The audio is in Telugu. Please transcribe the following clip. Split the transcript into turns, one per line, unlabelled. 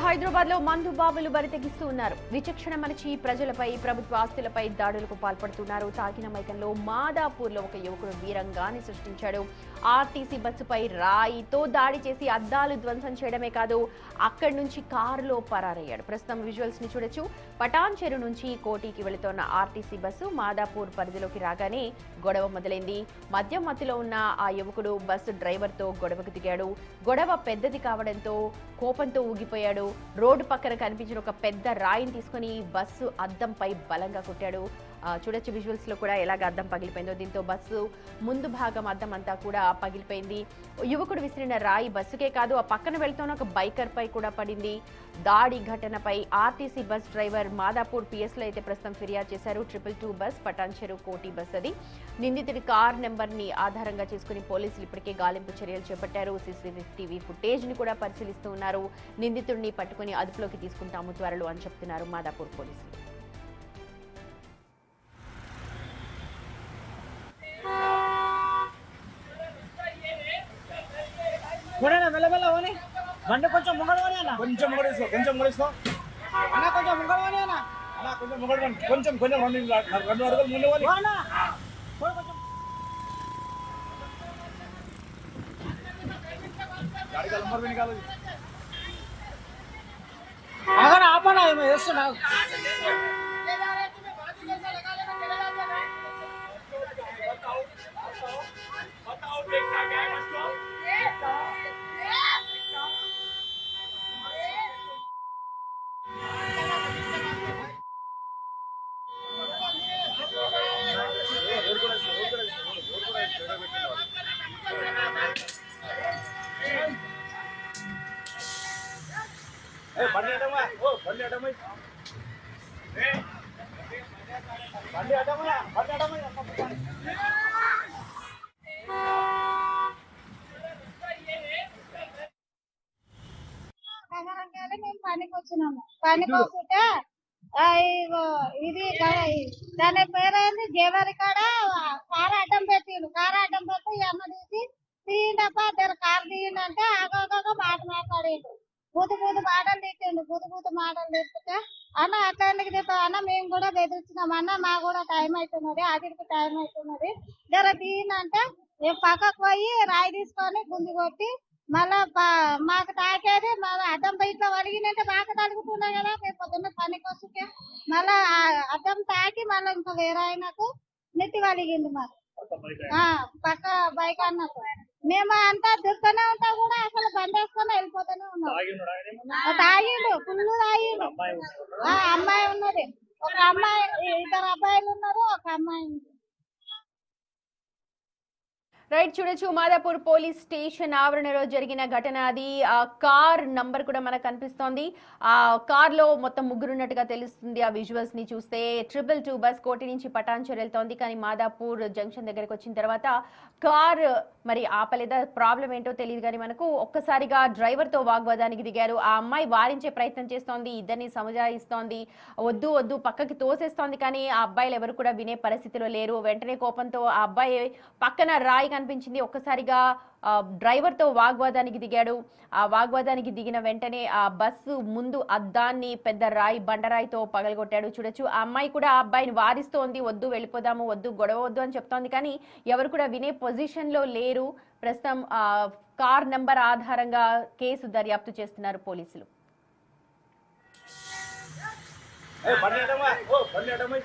హైదరాబాద్ లో మందు బాబులు బరితెగిస్తూ ఉన్నారు. విచక్షణ మరిచి ప్రజలపై, ప్రభుత్వ ఆస్తులపై దాడులకు పాల్పడుతున్నారు. తాగిన మైకంలో మాదాపూర్ లో ఒక యువకుడు వీరంగాన్ని సృష్టించాడు. ఆర్టీసీ బస్సుపై రాయితో దాడి చేసి అద్దాలు ధ్వంసం చేయడమే కాదు, అక్కడి నుంచి కారులో పరారయ్యాడు. ప్రస్తుతం విజువల్స్ ని చూడొచ్చు. పటాన్ చెరు నుంచి కోటికి వెళుతోన్న ఆర్టీసీ బస్సు మాదాపూర్ పరిధిలోకి రాగానే గొడవ మొదలైంది. మద్యం మత్తులో ఉన్న ఆ యువకుడు బస్సు డ్రైవర్ తో గొడవకు దిగాడు. గొడవ పెద్దది కావడంతో కోపంతో ఊగిపోయాడు. రోడ్డు పక్కన కనిపించిన ఒక పెద్ద రాయిని తీసుకుని బస్సు అద్దంపై బలంగా కొట్టాడు. చూడొచ్చు విజువల్స్ లో కూడా ఎలాగ అద్దం పగిలిపోయిందో. దీంతో బస్సు ముందు భాగం అద్దం అంతా కూడా పగిలిపోయింది. యువకుడు విసిరిన రాయి బస్సుకే కాదు, ఆ పక్కన వెళ్తున్న ఒక బైకర్ పై కూడా పడింది. దాడి ఘటనపై RTC bus driver Madhapur PS లో అయితే ప్రస్తుతం ఫిర్యాదు చేశారు. 222 బస్ పటాన్ చెరు కోటి బస్ అది. నిందితుడి కార్ నెంబర్ ని ఆధారంగా చేసుకుని పోలీసులు ఇప్పటికే గాలింపు చర్యలు చేపట్టారు. సీసీటీవీ ఫుటేజ్ ని కూడా పరిశీలిస్తూ ఉన్నారు. నిందితుడిని పట్టుకుని అదుపులోకి తీసుకుంటాము త్వరలో అని చెప్తున్నారు మాదాపూర్ పోలీసులు.
మెల్లమెల్లవని బండి కొంచెం ముంగడవని అన్న,
కొంచెం ముంగడేసుకో
అన్న, కొంచెం ముంగడవని అన్న,
కొంచెం ముంగడవని, కొంచెం రెండు అడుగులు ముందు
ఆపనా ఏమో చేస్తున్నా.
మేము పనికి వచ్చినాము. పనికి వస్తుంటే ఇది దాని పేరైంది జేవరి కాడ కారు అడ్డం పెట్టిండు. కారు అడ్డం పెట్టి ఈ అమ్మ తీసి తీయండప్ప ఇద్దరు కారు తీయండి ఆగోగో మాట మాట్లాడిండు. బూతు మాటలు తిట్టిండు. బూతు మాటలు తిప్పితే అన్న అట్లా ఎందుకు తిప్పావు అన్న, మేము కూడా బెదిరించినాం అన్న, మా కూడా టైం అవుతున్నది, అదికి టైం అవుతున్నది, జర తీయండి. మేము పక్కకు పోయి రాయి తీసుకొని గుంజి కొట్టి మళ్ళా మాకు తాకేది మళ్ళీ అద్దం ఇట్లా వలిగినంటే మాకు తలుగుతున్నాయి కదా. మేము పొద్దున్న పనికి వస్తుంటే మళ్ళా అద్దం తాకి మళ్ళీ ఇంకా వేరే ఆయనకు నెత్తి వలిగింది మాకు పక్క బైక్ అన్నకు. మేము అంతా దుర్తూనే ఉంటా కూడా అసలు బండి వేసుకొని వెళ్ళిపోతూనే ఉన్నాం. తాగిండు, ఫుల్ తాగిండు. అమ్మాయి ఉన్నది, ఒక అమ్మాయి, ఇద్దరు అబ్బాయిలు ఉన్నారు, ఒక అమ్మాయి ఉంది.
రైట్, చూడొచ్చు మాదాపూర్ పోలీస్ స్టేషన్ ఆవరణలో జరిగిన ఘటన అది. ఆ కార్ నంబర్ కూడా మనకు కనిపిస్తోంది. ఆ కార్ లో మొత్తం ముగ్గురున్నట్టుగా తెలుస్తుంది ఆ విజువల్స్ ని చూస్తే. 222 బస్ కోటి నుంచి పటాన్ చెరు వెళ్తోంది, కానీ మాదాపూర్ జంక్షన్ దగ్గరకు వచ్చిన తర్వాత కార్ మరి ఆపలేదా, ప్రాబ్లం ఏంటో తెలియదు కానీ మనకు ఒక్కసారిగా డ్రైవర్ తో వాగ్వాదానికి దిగారు. ఆ అమ్మాయి వారించే ప్రయత్నం చేస్తోంది, ఇద్దరిని సమజాయిస్తోంది, వద్దు పక్కకి తోసేస్తోంది, కానీ ఆ అబ్బాయిలు ఎవరు కూడా వినే పరిస్థితిలో లేరు. వెంటనే కోపంతో ఆ అబ్బాయి పక్కన రాయి కనిపించింది, ఒక్కసారిగా డ్రైవర్ తో వాగ్వాదానికి దిగాడు. ఆ వాగ్వాదానికి దిగిన వెంటనే ఆ బస్సు ముందు అద్దాన్ని పెద్ద రాయి, బండరాయితో పగలగొట్టాడు. చూడొచ్చు, ఆ అమ్మాయి కూడా ఆ అబ్బాయిని వారిస్తోంది, వద్దు వెళ్ళిపోదాము, వద్దు గొడవ వద్దు అని చెప్తోంది, కానీ ఎవరు కూడా వినే పొజిషన్ లో లేరు. ప్రస్తుతం కార్ నంబర్ ఆధారంగా కేసు దర్యాప్తు చేస్తున్నారు పోలీసులు.
బండి